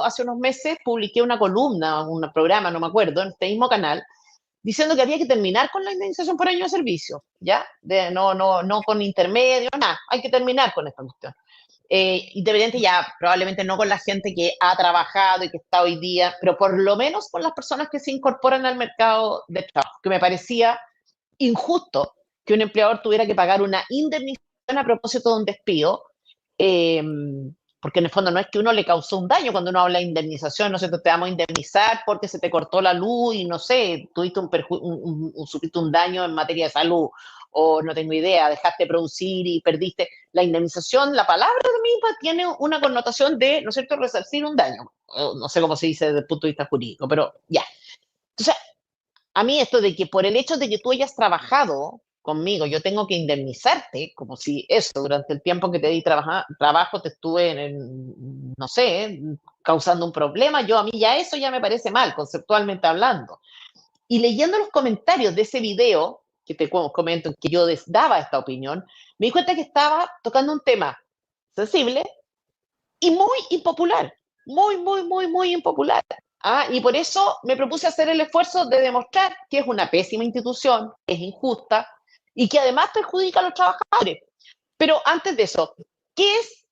hace unos meses publiqué una columna, un programa, no me acuerdo, en este mismo canal, diciendo que había que terminar con la indemnización por año de servicio, ¿ya? No con intermedio, nada, hay que terminar con esta cuestión. Independiente ya, probablemente no con la gente que ha trabajado y que está hoy día, pero por lo menos con las personas que se incorporan al mercado de trabajo, que me parecía injusto que un empleador tuviera que pagar una indemnización a propósito de un despido, eh, porque en el fondo no es que uno le causó un daño cuando uno habla de indemnización, no sé, te vamos a indemnizar porque se te cortó la luz y no sé, tuviste sufriste un daño en materia de salud, o no tengo idea, dejaste de producir y perdiste. La indemnización, la palabra misma tiene una connotación de, ¿no es cierto?, resarcir un daño. No sé cómo se dice desde el punto de vista jurídico, pero ya. Entonces, a mí esto de que por el hecho de que tú hayas trabajado conmigo, yo tengo que indemnizarte, como si eso, durante el tiempo que te di trabajo, te estuve, no sé, causando un problema, a mí ya eso ya me parece mal, conceptualmente hablando. Y leyendo los comentarios de ese video, que te comento, que yo daba esta opinión, me di cuenta que estaba tocando un tema sensible y muy impopular, muy impopular. Y por eso me propuse hacer el esfuerzo de demostrar que es una pésima institución, es injusta y que además perjudica a los trabajadores. Pero antes de eso, ¿qué es,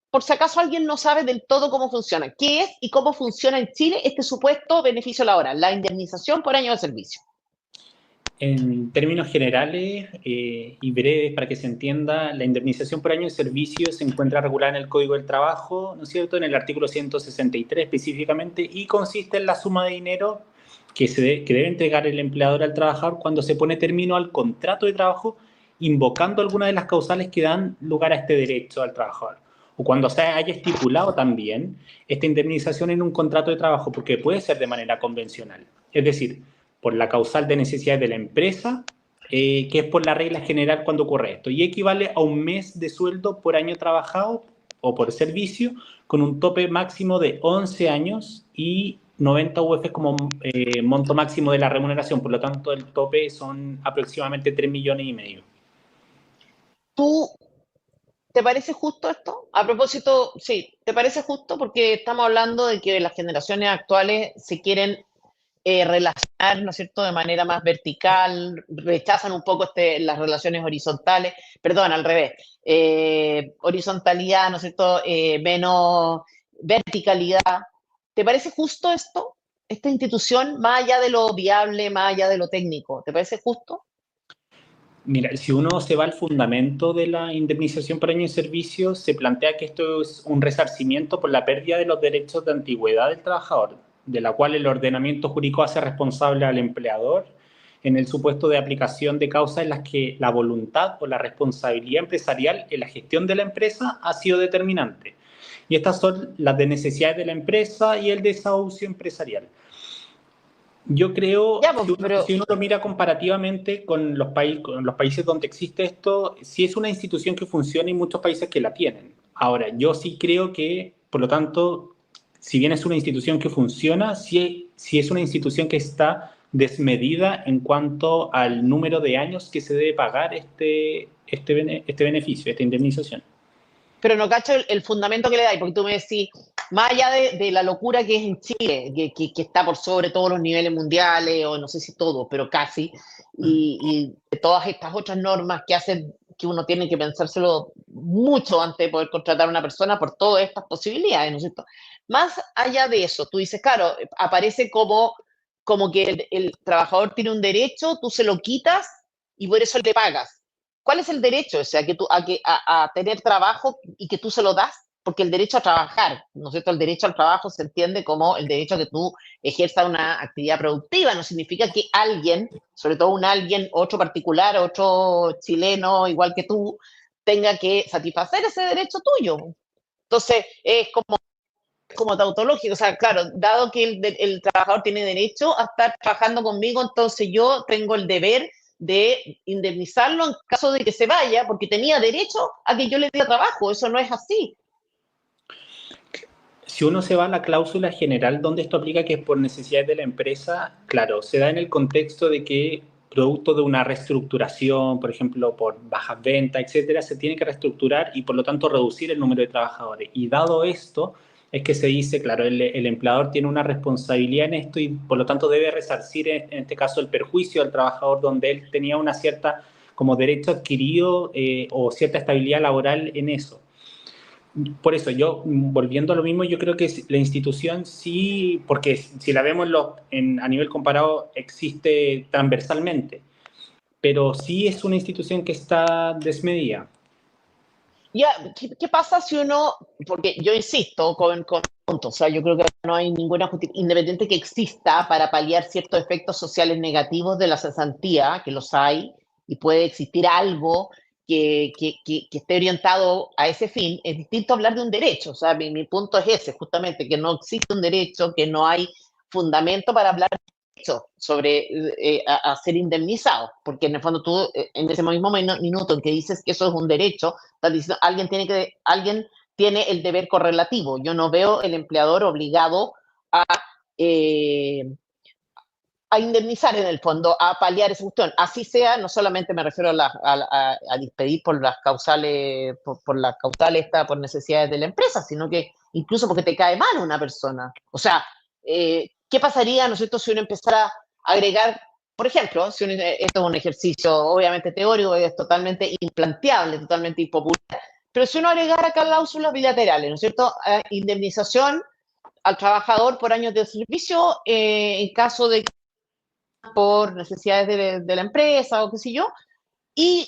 por si acaso alguien no sabe del todo cómo funciona, qué es y cómo funciona en Chile este supuesto beneficio laboral, la indemnización por año de servicio? En términos generales y breves, para que se entienda, la indemnización por año de servicio se encuentra regulada en el Código del Trabajo, ¿no es cierto?, en el artículo 163 específicamente, y consiste en la suma de dinero que debe entregar el empleador al trabajador cuando se pone término al contrato de trabajo, invocando alguna de las causales que dan lugar a este derecho al trabajador. O cuando se haya estipulado también esta indemnización en un contrato de trabajo, porque puede ser de manera convencional. Es decir, por la causal de necesidades de la empresa, que es por la regla general cuando ocurre esto, y equivale a un mes de sueldo por año trabajado o por servicio, con un tope máximo de 11 años y 90 UF como monto máximo de la remuneración. Por lo tanto, el tope son aproximadamente 3,5 millones. ¿Tú ¿Te parece justo esto? A propósito, sí, ¿te parece justo? Porque estamos hablando de que las generaciones actuales se quieren relacionar, ¿no es cierto?, de manera más vertical, rechazan un poco las relaciones horizontales, perdón, al revés, horizontalidad, ¿no es cierto?, menos verticalidad. ¿Te parece justo esto? Esta institución, más allá de lo viable, más allá de lo técnico, ¿te parece justo? Mira, si uno se va al fundamento de la indemnización por año de servicio, se plantea que esto es un resarcimiento por la pérdida de los derechos de antigüedad del trabajador, de la cual el ordenamiento jurídico hace responsable al empleador en el supuesto de aplicación de causas en las que la voluntad o la responsabilidad empresarial en la gestión de la empresa ha sido determinante. Y estas son las de necesidades de la empresa y el desahucio empresarial. Yo creo, Ya, pues, si pero uno lo mira comparativamente con los países donde existe esto, sí es una institución que funciona y muchos países que la tienen. Ahora, yo sí creo que, por lo tanto, si bien es una institución que funciona, sí es una institución que está desmedida en cuanto al número de años que se debe pagar este beneficio, esta indemnización. no cacho el fundamento que le dais, porque tú me decís, más allá de la locura que es en Chile, que está por sobre todos los niveles mundiales, o no sé si todos, pero casi, y de todas estas otras normas que hacen que uno tiene que pensárselo mucho antes de poder contratar a una persona por todas estas posibilidades, ¿no es cierto? Más allá de eso, tú dices, claro, aparece como que el trabajador tiene un derecho, tú se lo quitas y por eso le pagas. ¿Cuál es el derecho? O sea, a tener trabajo y que tú se lo das, porque el derecho a trabajar, ¿no es cierto? El derecho al trabajo se entiende como el derecho a que tú ejerzas una actividad productiva, no significa que alguien, sobre todo un alguien, otro particular, otro chileno, igual que tú, tenga que satisfacer ese derecho tuyo. Entonces, es como tautológico, o sea, claro, dado que el trabajador tiene derecho a estar trabajando conmigo, entonces yo tengo el deber de indemnizarlo en caso de que se vaya, porque tenía derecho a que yo le diera trabajo, eso no es así. Si uno se va a la cláusula general donde esto aplica, que es por necesidades de la empresa, claro, se da en el contexto de que producto de una reestructuración, por ejemplo, por bajas ventas, etcétera, se tiene que reestructurar y por lo tanto reducir el número de trabajadores. Y dado esto, es que se dice, claro, el empleador tiene una responsabilidad en esto y por lo tanto debe resarcir en este caso el perjuicio al trabajador donde él tenía una cierta como derecho adquirido o cierta estabilidad laboral en eso. Por eso yo, volviendo a lo mismo, yo creo que la institución sí, porque si la vemos a nivel comparado, existe transversalmente, pero sí es una institución que está desmedida. Ya, ¿qué pasa si uno, porque yo insisto con puntos, o sea, yo creo que no hay ninguna justificación, independiente que exista para paliar ciertos efectos sociales negativos de la cesantía, que los hay, y puede existir algo que esté orientado a ese fin, es distinto hablar de un derecho, o sea, mi punto es ese, justamente, que no existe un derecho, que no hay fundamento para hablar sobre a ser indemnizado, porque en el fondo tú, en ese mismo minuto en que dices que eso es un derecho, estás diciendo alguien tiene el deber correlativo. Yo no veo el empleador obligado a, eh, a indemnizar en el fondo, a paliar esa cuestión. Así sea, no solamente me refiero a despedir por las causales, por las causales por necesidades de la empresa, sino que incluso porque te cae mal una persona. O sea, ¿qué pasaría, ¿no es cierto?, si uno empezara a agregar, por ejemplo, si esto es un ejercicio obviamente teórico, es totalmente implanteable, totalmente impopular, pero si uno agregara cláusulas bilaterales, ¿no es cierto?, indemnización al trabajador por años de servicio en caso de por necesidades de la empresa o qué sé yo, y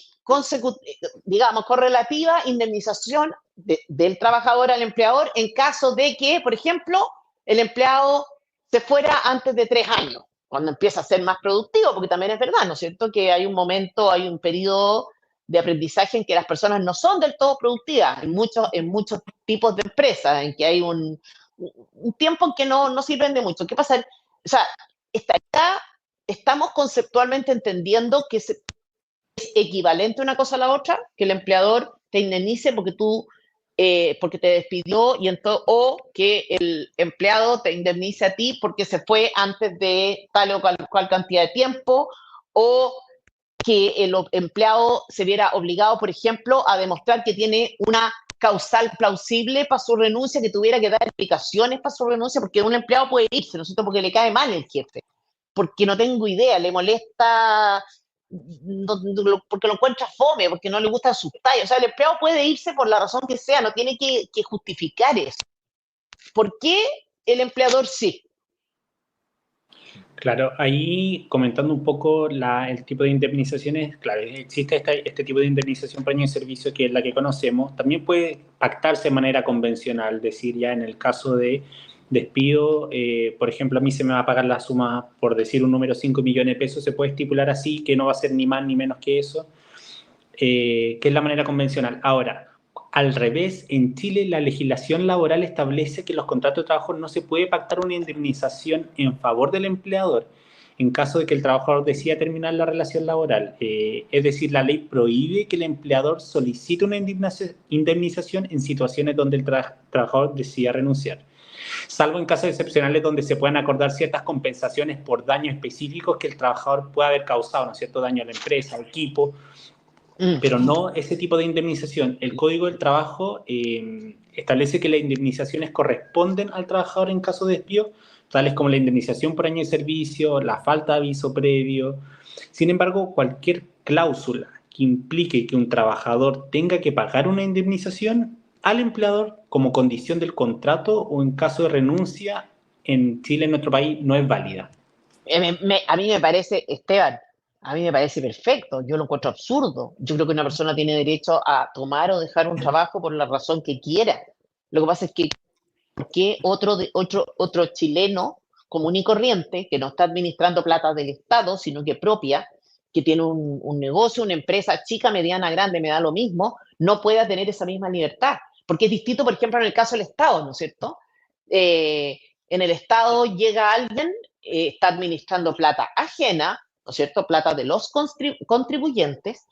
digamos, correlativa indemnización del trabajador al empleador en caso de que, por ejemplo, el empleado se fuera antes de 3 años, cuando empieza a ser más productivo, porque también es verdad, ¿no es cierto?, que hay un momento, hay un periodo de aprendizaje en que las personas no son del todo productivas, en muchos tipos de empresas, en que hay un tiempo en que no sirven de mucho. ¿Qué pasa? O sea, estamos conceptualmente entendiendo que es equivalente una cosa a la otra, que el empleador te indemnice porque te despidió o que el empleado te indemnice a ti porque se fue antes de tal o cual cantidad de tiempo, o que el empleado se viera obligado, por ejemplo, a demostrar que tiene una causal plausible para su renuncia, que tuviera que dar explicaciones para su renuncia, porque un empleado puede irse, ¿no es cierto?, porque le cae mal el jefe, porque no tengo idea, le molesta, porque lo encuentra fome, porque no le gustan sus tallas. O sea, el empleado puede irse por la razón que sea, no tiene que justificar eso. ¿Por qué el empleador sí? Claro, ahí comentando un poco el tipo de indemnizaciones, claro, existe este tipo de indemnización por año de servicio que es la que conocemos. También puede pactarse de manera convencional, decir ya en el caso de despido, por ejemplo, a mí se me va a pagar la suma, por decir un número, 5 millones de pesos, se puede estipular así, que no va a ser ni más ni menos que eso, que es la manera convencional. Ahora, al revés, en Chile la legislación laboral establece que en los contratos de trabajo no se puede pactar una indemnización en favor del empleador en caso de que el trabajador decida terminar la relación laboral. Es decir, la ley prohíbe que el empleador solicite una indemnización en situaciones donde el trabajador decida renunciar, salvo en casos excepcionales donde se puedan acordar ciertas compensaciones por daños específicos que el trabajador pueda haber causado, ¿no es cierto?, daño a la empresa, al equipo, pero no ese tipo de indemnización. El Código del Trabajo establece que las indemnizaciones corresponden al trabajador en caso de despido, tales como la indemnización por año de servicio, la falta de aviso previo. Sin embargo, cualquier cláusula que implique que un trabajador tenga que pagar una indemnización al empleador como condición del contrato o en caso de renuncia en Chile, en nuestro país, no es válida. A mí me parece, Esteban, a mí me parece perfecto, yo lo encuentro absurdo. Yo creo que una persona tiene derecho a tomar o dejar un trabajo por la razón que quiera. Lo que pasa es que otro chileno común y corriente, que no está administrando plata del Estado, sino que propia, que tiene un negocio, una empresa chica, mediana, grande, me da lo mismo, no pueda tener esa misma libertad? Porque es distinto, por ejemplo, en el caso del Estado, ¿no es cierto? Eh, en el Estado llega alguien, está administrando plata ajena, ¿no es cierto?, plata de los contribuyentes,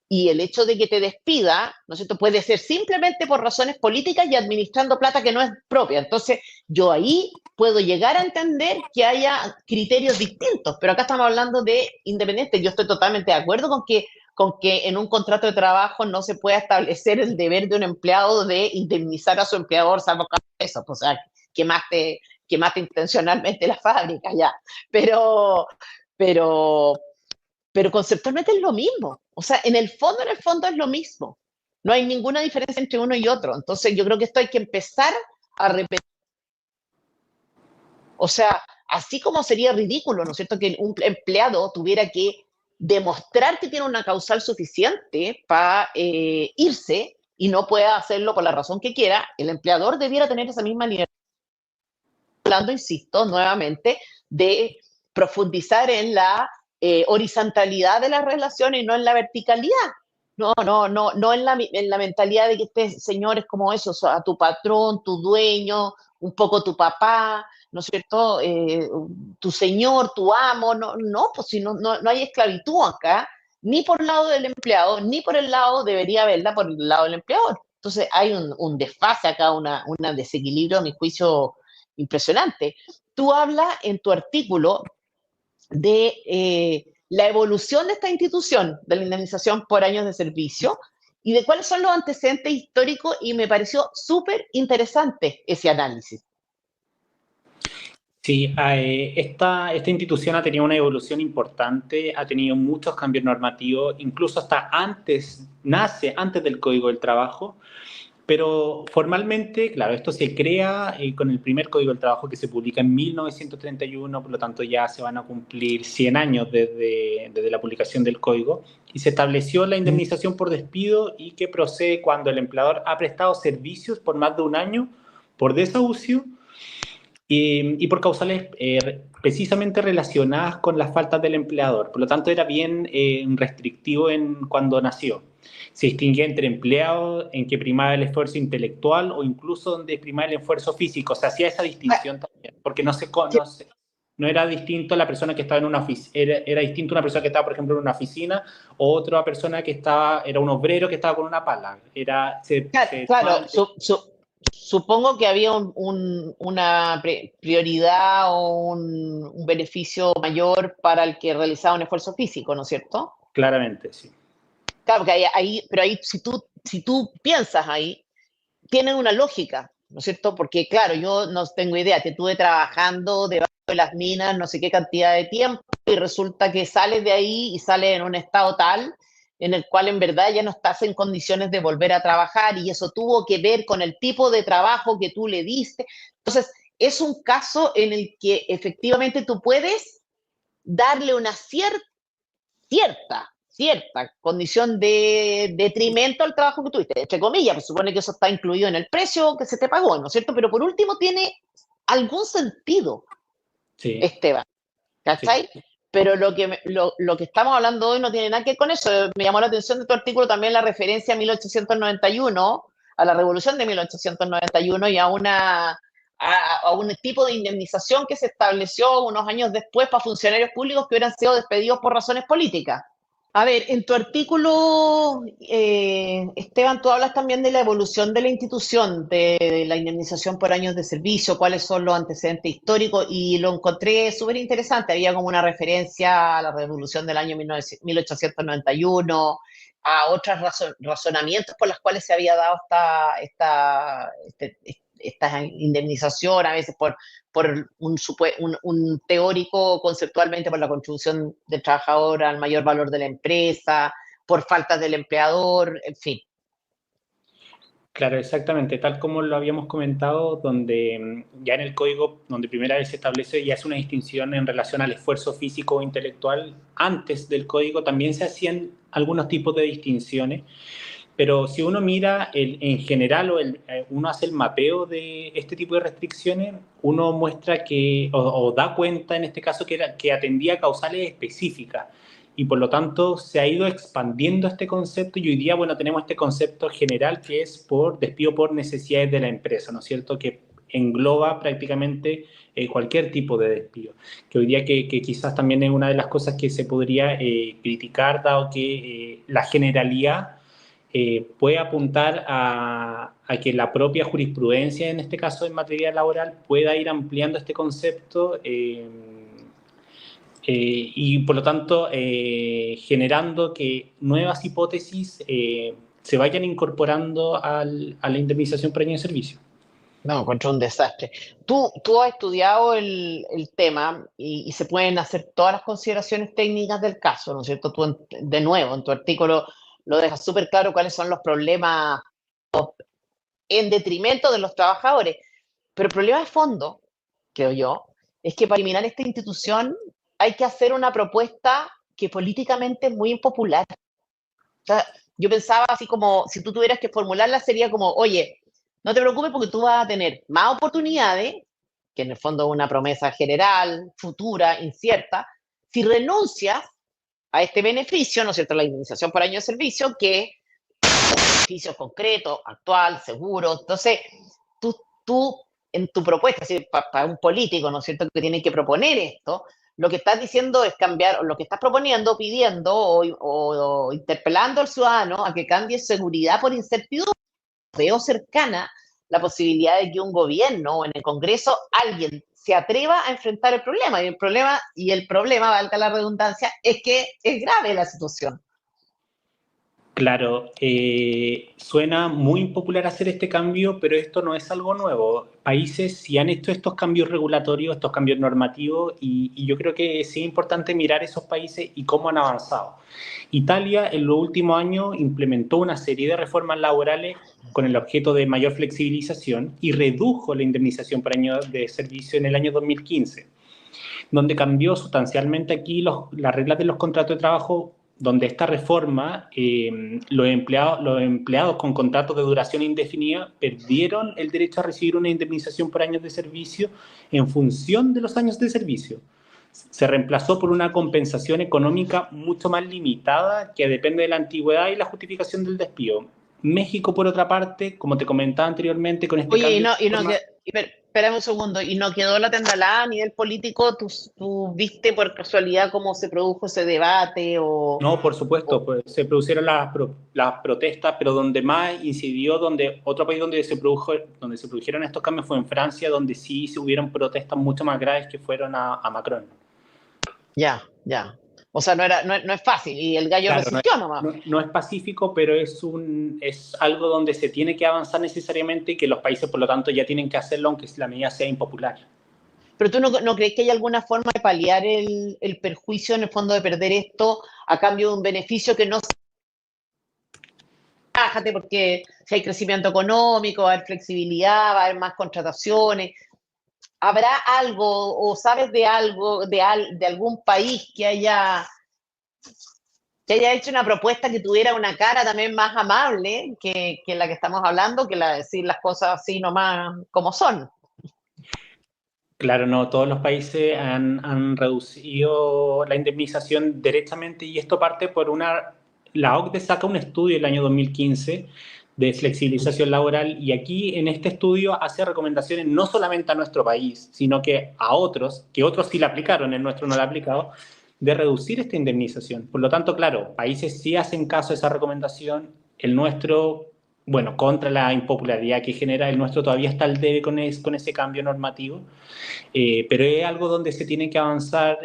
y el hecho de que te despida, ¿no es cierto?, puede ser simplemente por razones políticas y administrando plata que no es propia. Entonces, yo ahí puedo llegar a entender que haya criterios distintos, pero acá estamos hablando de independientes. Yo estoy totalmente de acuerdo con que con que en un contrato de trabajo no se pueda establecer el deber de un empleado de indemnizar a su empleador, salvo eso, pues, o sea, quemaste intencionalmente la fábrica, ya. Pero, pero, pero conceptualmente es lo mismo. O sea, en el fondo es lo mismo. No hay ninguna diferencia entre uno y otro. Entonces, yo creo que esto hay que empezar a repetir. O sea, así como sería ridículo, ¿no es cierto?, que un empleado tuviera que demostrar que tiene una causal suficiente para irse y no pueda hacerlo por la razón que quiera, el empleador debiera tener esa misma libertad. Hablando, insisto, nuevamente, de profundizar en la horizontalidad de las relaciones y no en la verticalidad. No en la mentalidad de que este señor es como eso, a tu patrón, tu dueño, un poco tu papá, ¿no es cierto? Tu señor, tu amo, pues si no hay esclavitud acá, ni por el lado del empleado, ni por el lado, debería haberla por el lado del empleador. Entonces hay un desfase acá, un desequilibrio, a mi juicio, impresionante. Tú hablas en tu artículo de la evolución de esta institución, de la indemnización por años de servicio, y de cuáles son los antecedentes históricos, y me pareció súper interesante ese análisis. Sí, esta institución ha tenido una evolución importante, ha tenido muchos cambios normativos, incluso hasta nace antes del Código del Trabajo, pero formalmente, claro, esto se crea con el primer Código del Trabajo que se publica en 1931, por lo tanto ya se van a cumplir 100 años desde la publicación del Código, y se estableció la indemnización por despido y que procede cuando el empleador ha prestado servicios por más de un año por desahucio y por causales precisamente relacionadas con las faltas del empleador. Por lo tanto, era bien restrictivo cuando nació. Se distinguía entre empleados en que primaba el esfuerzo intelectual o incluso donde primaba el esfuerzo físico. Se hacía esa distinción también, porque no era distinto a la persona que estaba en una oficina, era distinto a una persona que estaba, por ejemplo, en una oficina, o otra persona que era un obrero que estaba con una pala. Claro, supongo que había una prioridad o un beneficio mayor para el que realizaba un esfuerzo físico, ¿no es cierto? Claramente, sí. Claro, que pero ahí si tú piensas ahí, tiene una lógica, ¿no es cierto? Porque, claro, yo no tengo idea, te estuve trabajando debajo de las minas no sé qué cantidad de tiempo y resulta que sales de ahí y sales en un estado tal en el cual en verdad ya no estás en condiciones de volver a trabajar, y eso tuvo que ver con el tipo de trabajo que tú le diste. Entonces, es un caso en el que efectivamente tú puedes darle una cierta condición de detrimento al trabajo que tuviste, entre comillas, pues supone que eso está incluido en el precio que se te pagó, ¿no es cierto? Pero por último tiene algún sentido, Sí, Esteban, ¿cachai? sí. Pero lo que estamos hablando hoy no tiene nada que ver con eso. Me llamó la atención de tu artículo también la referencia a 1891, a la revolución de 1891 y a un tipo de indemnización que se estableció unos años después para funcionarios públicos que hubieran sido despedidos por razones políticas. A ver, en tu artículo, Esteban, tú hablas también de la evolución de la institución, de la indemnización por años de servicio, cuáles son los antecedentes históricos, y lo encontré súper interesante. Había como una referencia a la revolución del año 1891, a otros razonamientos por los cuales se había dado esta indemnización, a veces por un teórico conceptualmente por la contribución del trabajador al mayor valor de la empresa, por faltas del empleador, en fin. Claro, exactamente, tal como lo habíamos comentado, donde ya en el código, donde primera vez se establece ya es una distinción en relación al esfuerzo físico o intelectual, antes del código también se hacían algunos tipos de distinciones, pero si uno mira en general uno hace el mapeo de este tipo de restricciones, uno muestra o da cuenta en este caso que atendía a causales específicas y por lo tanto se ha ido expandiendo este concepto y hoy día, bueno, tenemos este concepto general que es por despido por necesidades de la empresa, ¿no es cierto?, que engloba prácticamente cualquier tipo de despido, que hoy día que quizás también es una de las cosas que se podría criticar, dado que la generalidad puede apuntar a que la propia jurisprudencia, en este caso en materia laboral, pueda ir ampliando este concepto y por lo tanto generando que nuevas hipótesis se vayan incorporando a la indemnización por año de servicio. No, encuentro un desastre. Tú has estudiado el tema y se pueden hacer todas las consideraciones técnicas del caso, ¿no es cierto? Tú, de nuevo, en tu artículo lo dejas súper claro cuáles son los problemas en detrimento de los trabajadores. Pero el problema de fondo, creo yo, es que para eliminar esta institución hay que hacer una propuesta que políticamente es muy impopular. O sea, yo pensaba así como, si tú tuvieras que formularla, sería como, oye, no te preocupes porque tú vas a tener más oportunidades, que en el fondo es una promesa general, futura, incierta, si renuncias a este beneficio, ¿no es cierto?, la indemnización por año de servicio, que beneficio concreto, actual, seguro. Entonces, tú en tu propuesta, si para un político, ¿no es cierto?, que tiene que proponer esto, lo que estás diciendo es cambiar, o lo que estás proponiendo, pidiendo o interpelando al ciudadano a que cambie seguridad por incertidumbre. Veo cercana la posibilidad de que un gobierno o en el Congreso alguien se atreva a enfrentar el problema. Y el problema, valga la redundancia, es que es grave la situación. Claro, suena muy impopular hacer este cambio, pero esto no es algo nuevo. Países sí han hecho estos cambios regulatorios, estos cambios normativos, y yo creo que sí es importante mirar esos países y cómo han avanzado. Italia en los últimos años implementó una serie de reformas laborales con el objeto de mayor flexibilización y redujo la indemnización por año de servicio en el año 2015, donde cambió sustancialmente aquí las reglas de los contratos de trabajo, donde esta reforma, los empleados con contratos de duración indefinida perdieron el derecho a recibir una indemnización por años de servicio en función de los años de servicio. Se reemplazó por una compensación económica mucho más limitada que depende de la antigüedad y la justificación del despido. México, por otra parte, como te comentaba anteriormente, con este Oye, cambio de que, reforma. espérame un segundo, ¿y no quedó la tendalada a nivel político? ¿Tú viste por casualidad cómo se produjo ese debate? No, por supuesto, O- pues, se produjeron las protestas, pero donde más incidió, otro país donde se produjeron estos cambios fue en Francia, donde sí se hubieron protestas mucho más graves que fueron a Macron. Ya, ya. O sea, no es fácil y el gallo Claro, resistió nomás. no es pacífico, pero es algo donde se tiene que avanzar necesariamente y que los países, por lo tanto, ya tienen que hacerlo, aunque la medida sea impopular. Pero tú no crees que hay alguna forma de paliar el perjuicio en el fondo de perder esto a cambio de un beneficio que no se bájate porque si hay crecimiento económico, va a haber flexibilidad, va a haber más contrataciones. ¿Habrá algo o sabes de algo, de algún país que haya hecho una propuesta que tuviera una cara también más amable que la que estamos hablando, que la de decir las cosas así nomás como son? Claro, no, todos los países han reducido la indemnización derechamente y esto parte por la OCDE saca un estudio el año 2015 de flexibilización laboral y aquí en este estudio hace recomendaciones no solamente a nuestro país, sino que a otros, que otros sí la aplicaron, el nuestro no la ha aplicado, de reducir esta indemnización. Por lo tanto, claro, países sí hacen caso a esa recomendación, el nuestro, bueno, contra la impopularidad que genera, el nuestro todavía está al debe con ese cambio normativo. Pero es algo donde se tiene que avanzar.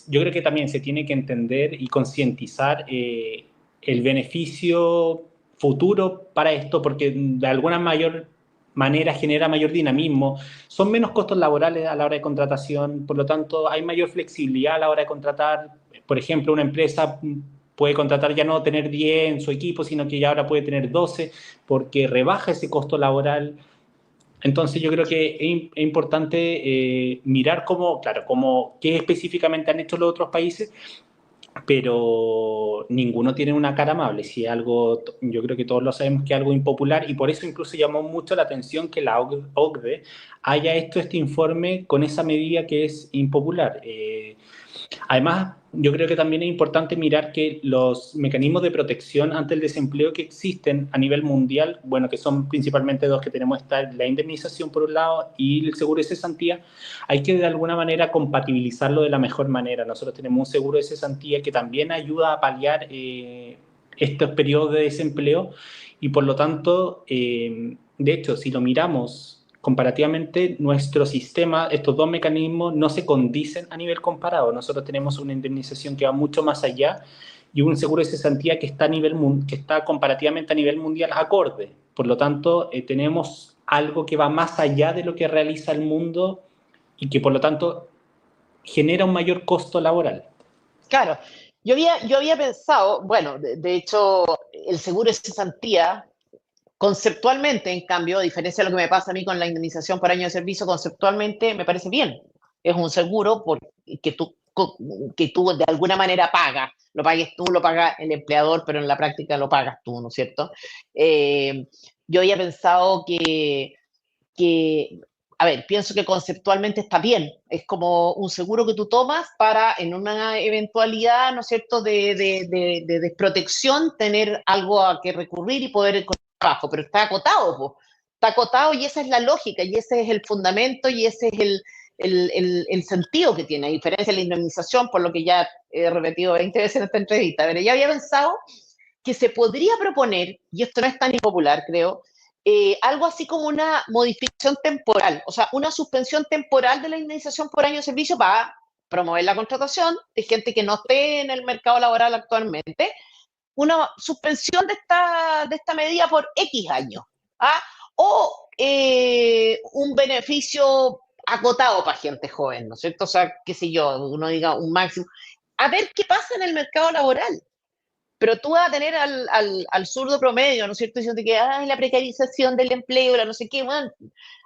Yo creo que también se tiene que entender y concientizar el beneficio futuro para esto, porque de alguna mayor manera genera mayor dinamismo. Son menos costos laborales a la hora de contratación, por lo tanto hay mayor flexibilidad a la hora de contratar. Por ejemplo, una empresa puede contratar ya no tener 10 en su equipo, sino que ya ahora puede tener 12 porque rebaja ese costo laboral. Entonces yo creo que es importante mirar qué específicamente han hecho los otros países, pero ninguno tiene una cara amable. Si es algo, yo creo que todos lo sabemos que es algo impopular y por eso incluso llamó mucho la atención que la OCDE haya hecho este informe con esa medida que es impopular. Además, yo creo que también es importante mirar que los mecanismos de protección ante el desempleo que existen a nivel mundial, bueno, que son principalmente dos que tenemos, está la indemnización por un lado y el seguro de cesantía, hay que de alguna manera compatibilizarlo de la mejor manera. Nosotros tenemos un seguro de cesantía que también ayuda a paliar estos periodos de desempleo y por lo tanto, de hecho, si lo miramos comparativamente nuestro sistema, estos dos mecanismos no se condicen a nivel comparado. Nosotros tenemos una indemnización que va mucho más allá y un seguro de cesantía que está, que está comparativamente a nivel mundial acorde. Por lo tanto, tenemos algo que va más allá de lo que realiza el mundo y que por lo tanto genera un mayor costo laboral. Claro, yo había pensado, bueno, de hecho, el seguro de cesantía, conceptualmente, en cambio, a diferencia de lo que me pasa a mí con la indemnización por año de servicio, conceptualmente me parece bien. Es un seguro que tú de alguna manera pagas. Lo pagues tú, lo paga el empleador, pero en la práctica lo pagas tú, ¿no es cierto? Yo había pensado que, a ver, pienso que conceptualmente está bien. Es como un seguro que tú tomas para, en una eventualidad, ¿no es cierto?, de desprotección, tener algo a que recurrir y poder encontrar trabajo, pero está acotado, po. Está acotado y esa es la lógica, y ese es el fundamento, y ese es el sentido que tiene, a diferencia de la indemnización, por lo que ya he repetido 20 veces en esta entrevista. Pero ya había pensado que se podría proponer, y esto no es tan impopular, creo, algo así como una modificación temporal, o sea, una suspensión temporal de la indemnización por año de servicio para promover la contratación de gente que no esté en el mercado laboral actualmente, una suspensión de esta medida por X años, ¿ah? O un beneficio acotado para gente joven, ¿no es cierto? O sea, qué sé yo, uno diga un máximo. A ver qué pasa en el mercado laboral. Pero tú vas a tener al zurdo promedio, ¿no es cierto? Diciendo que la precarización del empleo, la no sé qué, bueno,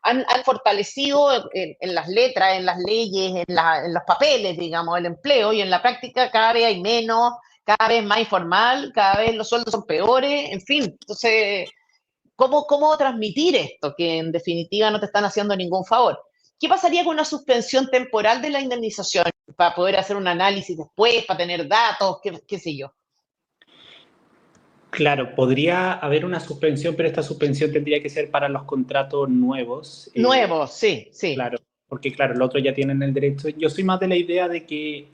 han fortalecido en las letras, en las leyes, en los papeles, digamos, el empleo, y en la práctica cada vez hay menos, cada vez más informal, cada vez los sueldos son peores, en fin. Entonces, ¿cómo transmitir esto? Que en definitiva no te están haciendo ningún favor. ¿Qué pasaría con una suspensión temporal de la indemnización para poder hacer un análisis después, para tener datos, qué sé yo? Claro, podría haber una suspensión, pero esta suspensión tendría que ser para los contratos nuevos. Nuevos, sí, sí. Claro, porque claro, los otros ya tienen el derecho. Yo soy más de la idea de que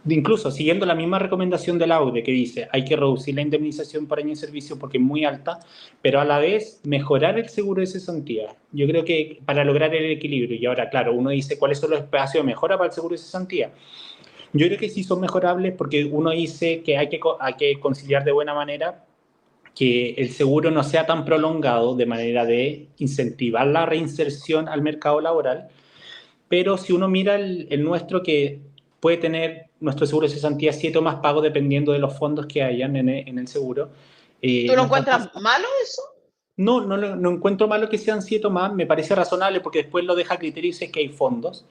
incluso siguiendo la misma recomendación del AUDE que dice hay que reducir la indemnización por año de servicio porque es muy alta, pero a la vez mejorar el seguro de cesantía. Yo creo que para lograr el equilibrio, y ahora claro, uno dice cuáles son los espacios de mejora para el seguro de cesantía. Yo creo que sí son mejorables porque uno dice que hay que conciliar de buena manera que el seguro no sea tan prolongado de manera de incentivar la reinserción al mercado laboral, pero si uno mira el nuestro, que puede tener nuestro seguro de cesantía 7 o más pagos dependiendo de los fondos que hayan en el seguro. ¿Tú lo Nuestra encuentras tasa, malo eso? no encuentro malo que sean 7 o más, me parece razonable porque después lo deja a criterio y sé que hay fondos,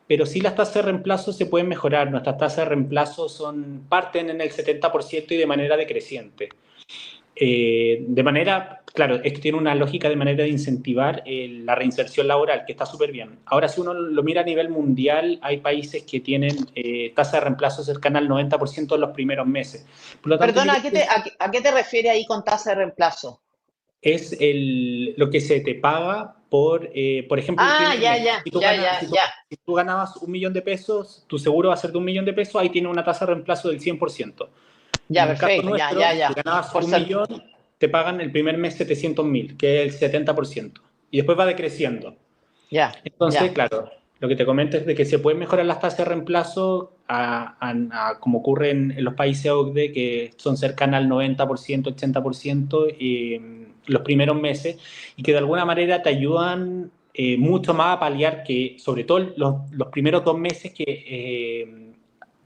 pero sí las tasas de reemplazo se pueden mejorar. Nuestras tasas de reemplazo parten en el 70% y de manera decreciente. De manera, claro, esto tiene una lógica de manera de incentivar la reinserción laboral, que está súper bien. Ahora, si uno lo mira a nivel mundial, hay países que tienen tasa de reemplazo cercana al 90% en los primeros meses. Por lo tanto, yo Perdona, creo que a qué te refieres ahí con tasa de reemplazo? es lo que se te paga por ejemplo, el Ah, primer ya, mes. ya, Si tú, ya, ganas, ya, si tú, ya. si tú ganabas 1.000.000 de pesos, tu seguro va a ser de 1.000.000 de pesos, ahí tiene una tasa de reemplazo del 100%. Ya, En el caso perfecto, ya, nuestro, ya, si ya. ganabas Por un ser. millón, te pagan el primer mes 700.000, que es el 70%. Y después va decreciendo. Ya, Entonces, ya. claro, lo que te comento es de que se pueden mejorar las tasas de reemplazo como ocurre en los países OCDE, que son cercanas al 90%, 80% los primeros meses, y que de alguna manera te ayudan mucho más a paliar que, sobre todo los primeros 2 meses,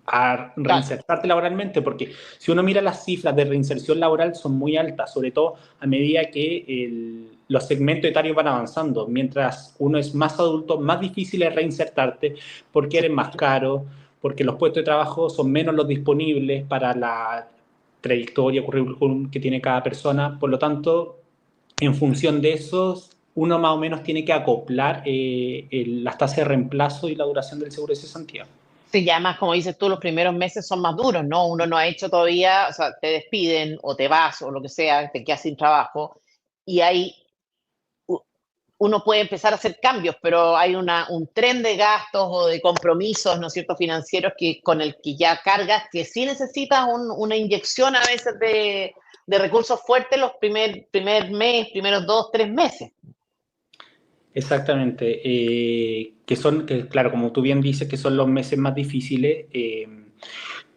a Claro. reinsertarte laboralmente, porque si uno mira las cifras de reinserción laboral son muy altas, sobre todo a medida que los segmentos etarios van avanzando. Mientras uno es más adulto, más difícil es reinsertarte porque eres más caro, porque los puestos de trabajo son menos los disponibles para la trayectoria, currículum que tiene cada persona. Por lo tanto, en función de eso, uno más o menos tiene que acoplar las tasas de reemplazo y la duración del seguro de cesantía. Sí, y además, como dices tú, los primeros meses son más duros, ¿no? Uno no ha hecho todavía, o sea, te despiden o te vas o lo que sea, te quedas sin trabajo y hay uno puede empezar a hacer cambios, pero hay un tren de gastos o de compromisos, ¿no es cierto?, financieros con el que ya cargas, que sí necesitas una inyección a veces de recursos fuertes los primeros 2, 3 meses. Exactamente. Que claro, como tú bien dices, que son los meses más difíciles.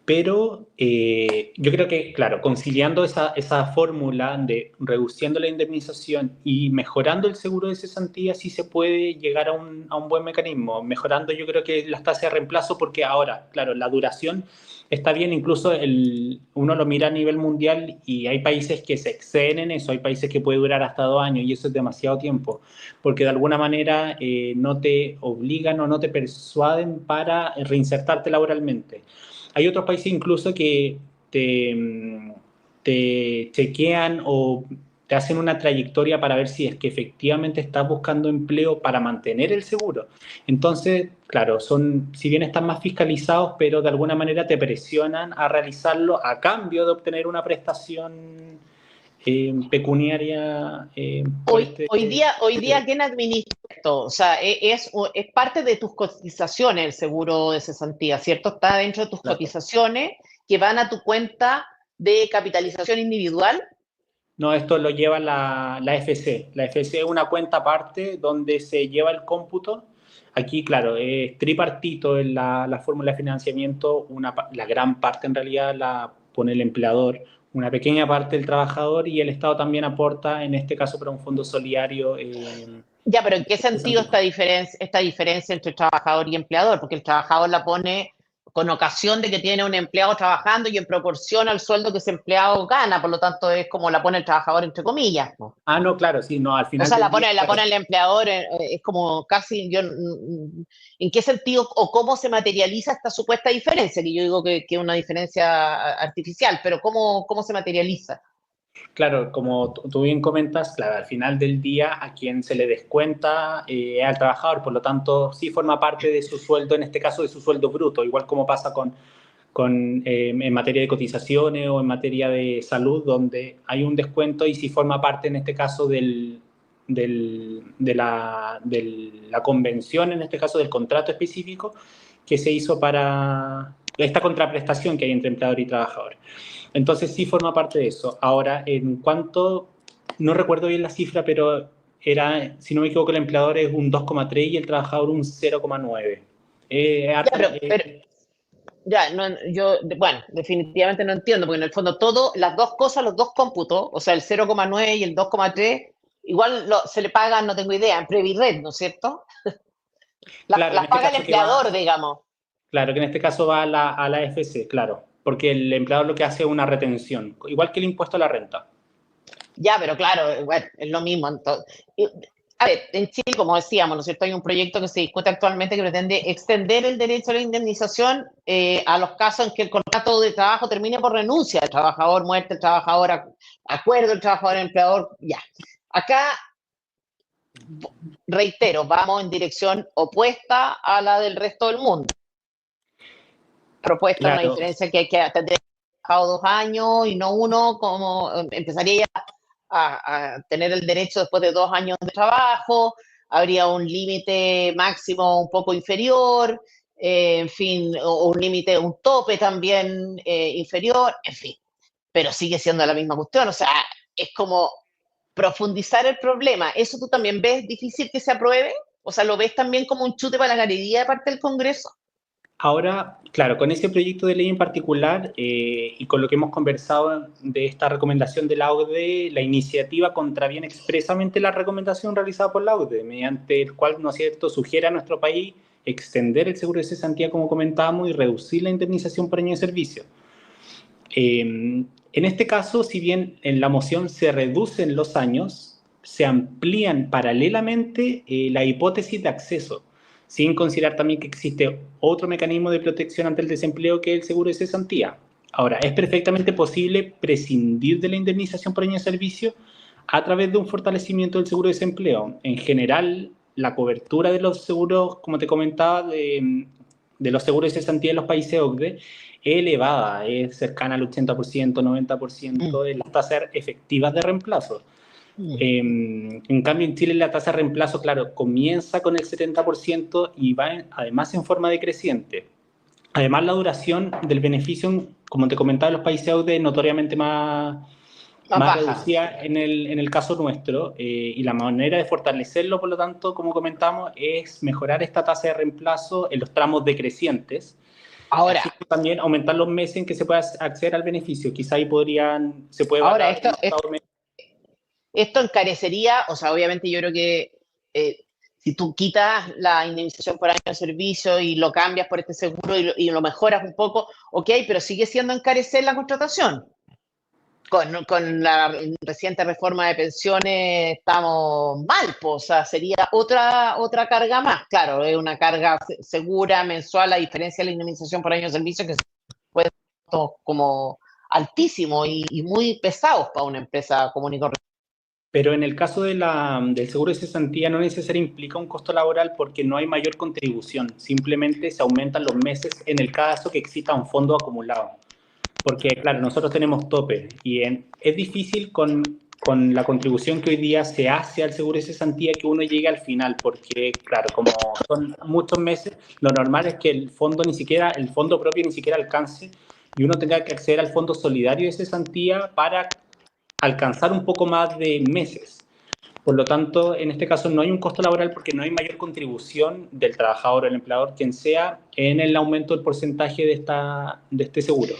Pero yo creo que, claro, conciliando esa fórmula de reduciendo la indemnización y mejorando el seguro de cesantía, sí se puede llegar a un buen mecanismo. Mejorando yo creo que las tasas de reemplazo, porque ahora, claro, la duración está bien, incluso uno lo mira a nivel mundial y hay países que se exceden en eso, hay países que puede durar hasta 2 años y eso es demasiado tiempo, porque de alguna manera no te obligan o no te persuaden para reinsertarte laboralmente. Hay otros países incluso que te chequean o te hacen una trayectoria para ver si es que efectivamente estás buscando empleo para mantener el seguro. Entonces, claro, si bien están más fiscalizados, pero de alguna manera te presionan a realizarlo a cambio de obtener una prestación pecuniaria por este... Hoy día, ¿quién administra esto? O sea, es parte de tus cotizaciones el seguro de cesantía, ¿cierto? Está dentro de tus Claro. cotizaciones que van a tu cuenta de capitalización individual. No, esto lo lleva la FC. La FC es una cuenta aparte donde se lleva el cómputo. Aquí, claro, es tripartito en la fórmula de financiamiento. La gran parte en realidad la pone el empleador, una pequeña parte el trabajador y el Estado también aporta, en este caso, para un fondo solidario. Ya, pero ¿en qué sentido esta diferencia entre trabajador y empleador? Porque el trabajador la pone con ocasión de que tiene un empleado trabajando y en proporción al sueldo que ese empleado gana, por lo tanto es como la pone el trabajador entre comillas, ¿no? Ah, no, claro, sí, no, al O final sea, del día, la claro. pone el empleador, es como casi, ¿en qué sentido o cómo se materializa esta supuesta diferencia? Que yo digo que es una diferencia artificial, pero ¿cómo se materializa? Claro, como tú bien comentas, claro, al final del día a quien se le descuenta es al trabajador, por lo tanto sí forma parte de su sueldo, en este caso de su sueldo bruto, igual como pasa en materia de cotizaciones o en materia de salud, donde hay un descuento y sí forma parte en este caso de la convención, en este caso del contrato específico que se hizo para esta contraprestación que hay entre empleador y trabajador. Entonces sí forma parte de eso. Ahora, en cuanto, no recuerdo bien la cifra, pero era, si no me equivoco, el empleador es un 2,3 y el trabajador un 0,9. Ya, pero ya, no, bueno, definitivamente no entiendo, porque en el fondo las dos cosas, los dos cómputos, o sea, el 0,9 y el 2,3, igual se le pagan, no tengo idea, en Previred, ¿no es cierto? claro, en Las este paga el caso que va, empleador, digamos. claro, que en este caso va a la FC, claro, porque el empleador lo que hace es una retención, igual que el impuesto a la renta. Ya, pero claro, bueno, es lo mismo. A ver, en Chile, como decíamos, ¿no es cierto? Hay un proyecto que se discute actualmente que pretende extender el derecho a la indemnización a los casos en que el contrato de trabajo termine por renuncia del trabajador, muerte del trabajador, acuerdo del trabajador empleador, ya. Acá, reitero, vamos en dirección opuesta a la del resto del mundo. Propuesta, una Claro, diferencia que hay que atender trabajado 2 años y no uno, como empezaría a tener el derecho después de 2 años de trabajo, habría un límite máximo un poco inferior, en fin, o un límite, un tope también inferior, en fin, pero sigue siendo la misma cuestión, o sea, es como profundizar el problema. ¿Eso tú también ves difícil que se apruebe? O sea, ¿lo ves también como un chute para la galería de parte del Congreso? ahora, claro, con ese proyecto de ley en particular y con lo que hemos conversado de esta recomendación de la OCDE, la iniciativa contraviene expresamente la recomendación realizada por la OCDE, mediante el cual, ¿no es cierto?, sugiere a nuestro país extender el seguro de cesantía, como comentábamos, y reducir la indemnización por año de servicio. En este caso, si bien en la moción se reducen los años, se amplían paralelamente la hipótesis de acceso, sin considerar también que existe otro mecanismo de protección ante el desempleo que es el seguro de cesantía. Ahora, es perfectamente posible prescindir de la indemnización por año de servicio a través de un fortalecimiento del seguro de desempleo. En general, la cobertura de los seguros, como te comentaba, de los seguros de cesantía en los países OCDE es elevada, es cercana al 80%, 90% de las tasas efectivas de reemplazo. En cambio, en Chile la tasa de reemplazo, claro, comienza con el 70% y va además en forma decreciente. Además, la duración del beneficio, como te comentaba, en los países OCDE es notoriamente más más baja. reducida en el caso nuestro, y la manera de fortalecerlo, por lo tanto, como comentamos, es mejorar esta tasa de reemplazo en los tramos decrecientes, Ahora, así como también aumentar los meses en que se pueda acceder al beneficio. Quizá ahí se puede ahora evaluar esto, un Estado medio. esto encarecería, o sea, obviamente yo creo que eh, si tú quitas la indemnización por año de servicio y lo cambias por este seguro y lo mejoras un poco, ok, pero sigue siendo encarecer la contratación. Con la reciente reforma de pensiones estamos mal, pues, o sea, sería otra carga más. Claro, es una carga segura, mensual, a diferencia de la indemnización por año de servicio, que puede ser como altísimo y muy pesados para una empresa común y corriente. Pero en el caso del seguro de cesantía no necesariamente implica un costo laboral porque no hay mayor contribución, simplemente se aumentan los meses en el caso que exista un fondo acumulado. Porque, claro, nosotros tenemos tope y es difícil con la contribución que hoy día se hace al seguro de cesantía que uno llegue al final, porque, claro, como son muchos meses, lo normal es que el fondo propio ni siquiera alcance y uno tenga que acceder al fondo solidario de cesantía para alcanzar un poco más de meses. Por lo tanto, en este caso no hay un costo laboral porque no hay mayor contribución del trabajador o el empleador, quien sea, en el aumento del porcentaje de este seguro.